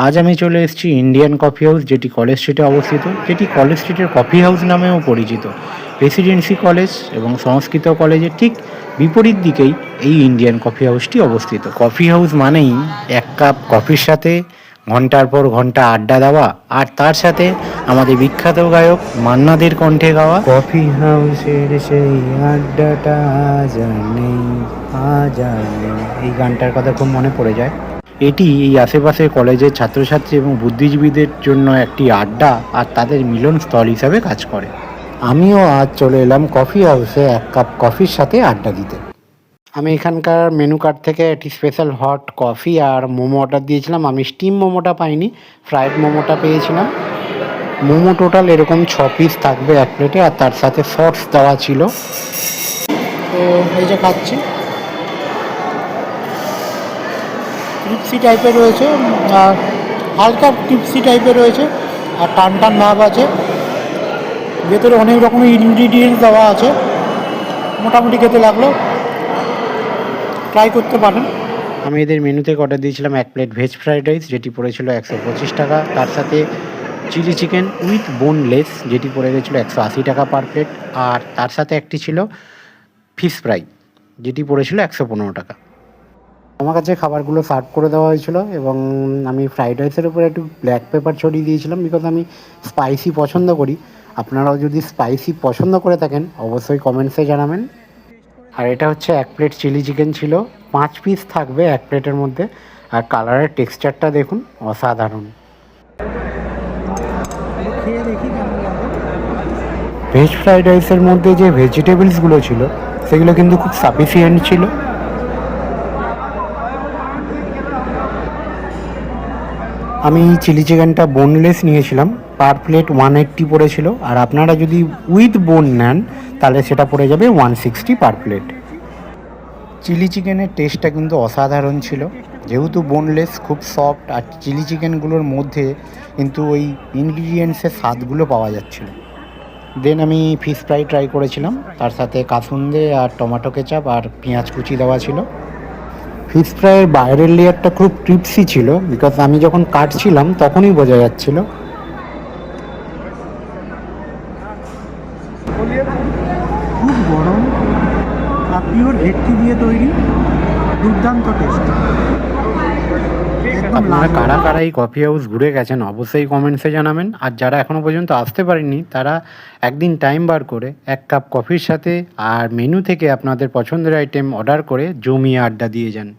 আজ আমি চলে এসেছি ইন্ডিয়ান কফি হাউস, যেটি কলেজ স্ট্রিটে অবস্থিত, যেটি কলেজ স্ট্রিটের কফি হাউস নামেও পরিচিত। প্রেসিডেন্সি কলেজ এবং সংস্কৃত কলেজের ঠিক বিপরীত দিকেই এই ইন্ডিয়ান কফি হাউসটি অবস্থিত। কফি হাউস মানেই এক কাপ কফির সাথে ঘন্টার পর ঘন্টা আড্ডা দেওয়া, আর তার সাথে আমাদের বিখ্যাত গায়ক মান্না দের কণ্ঠে গাওয়া কফি হাউসের সেই আড্ডাটা আজ আর নেই, আজ আর নেই, এই গানটার কথা খুব মনে পড়ে যায়। এটি এই আশেপাশের কলেজের ছাত্রছাত্রী এবং বুদ্ধিজীবীদের জন্য একটি আড্ডা আর তাদের মিলনস্থল হিসাবে কাজ করে। আমিও আজ চলে এলাম কফি হাউসে এক কাপ কফির সাথে আড্ডা দিতে। আমি এখানকার মেনু কার্ড থেকে একটি স্পেশাল হট কফি আর মোমো অর্ডার দিয়েছিলাম। আমি স্টিম মোমোটা পাইনি, ফ্রাইড মোমোটা পেয়েছিলাম। মোমো টোটাল এরকম 6 পিস থাকবে এক প্লেটে, আর তার সাথে সস দেওয়া ছিল। তো এই যে খাচ্ছি, ক্রিপসি টাইপের রয়েছে, আর হালকা ক্রিপসি টাইপের রয়েছে, আর টান টান ভাব আছে। ভেতরে অনেক রকমের ইনগ্রিডিয়েন্টস দেওয়া আছে। মোটামুটি খেতে লাগলো, ট্রাই করতে পারেন। আমি এদের মেনু থেকে অর্ডার দিয়েছিলাম এক প্লেট ভেজ ফ্রাইড রাইস, যেটি পড়েছিল 125 টাকা। তার সাথে চিলি চিকেন উইথ বোনলেস, যেটি পড়ে গেছিলো 180 টাকা পার প্লেট। আর তার সাথে একটি ছিল ফিশ ফ্রাই, যেটি পড়েছিল 115 টাকা। আমার কাছে খাবারগুলো সার্ভ করে দেওয়া হয়েছিল, এবং আমি ফ্রাইড রাইসের উপরে একটু ব্ল্যাক পেপার ছড়িয়ে দিয়েছিলাম, বিকজ আমি স্পাইসি পছন্দ করি। আপনারাও যদি স্পাইসি পছন্দ করে থাকেন অবশ্যই কমেন্টসে জানাবেন। আর এটা হচ্ছে এক প্লেট চিলি চিকেন ছিল, 5 পিস থাকবে এক প্লেটের মধ্যে। আর কালারের টেক্সচারটা দেখুন, অসাধারণ। ভেজ ফ্রাইড রাইসের মধ্যে যে ভেজিটেবলসগুলো ছিল সেগুলো কিন্তু খুব সাফিসিয়েন্ট ছিল। আমি চিলি চিকেনটা বোনলেস নিয়েছিলাম, পার প্লেট 180 পড়েছিল। আর আপনারা যদি উইথ বোন নেন তাহলে সেটা পড়ে যাবে 160 পার প্লেট। চিলি চিকেনের টেস্টটা কিন্তু অসাধারণ ছিল, যেহেতু বোনলেস খুব সফট, আর চিলি চিকেনগুলোর মধ্যে কিন্তু ওই ইনগ্রিডিয়েন্টসের স্বাদগুলো পাওয়া যাচ্ছিল। দেন আমি ফিশ ফ্রাই ট্রাই করেছিলাম, তার সাথে কাসুন্দে আর টমেটো কেচাপ আর পেঁয়াজ কুচি দেওয়া ছিল। ফিশ ফ্রাইয়ের বাইরের লেয়ারটা খুব ক্রিপসি ছিল, বিকজ আমি যখন কাটছিলাম তখনই বোঝা যাচ্ছিল। খুব গরম আর পিওর ভেটকি দিয়ে তৈরি, দুর্দান্ত টেস্ট। আপনারা কারা কারা এই কফি হাউস ঘুরে গেছেন অবশ্যই কমেন্টসে জানাবেন। আর যারা এখনও পর্যন্ত আসতে পারেননি তারা একদিন টাইম বার করে এক কাপ কফির সাথে আর মেনু থেকে আপনাদের পছন্দের আইটেম অর্ডার করে জমিয়ে আড্ডা দিয়ে যান।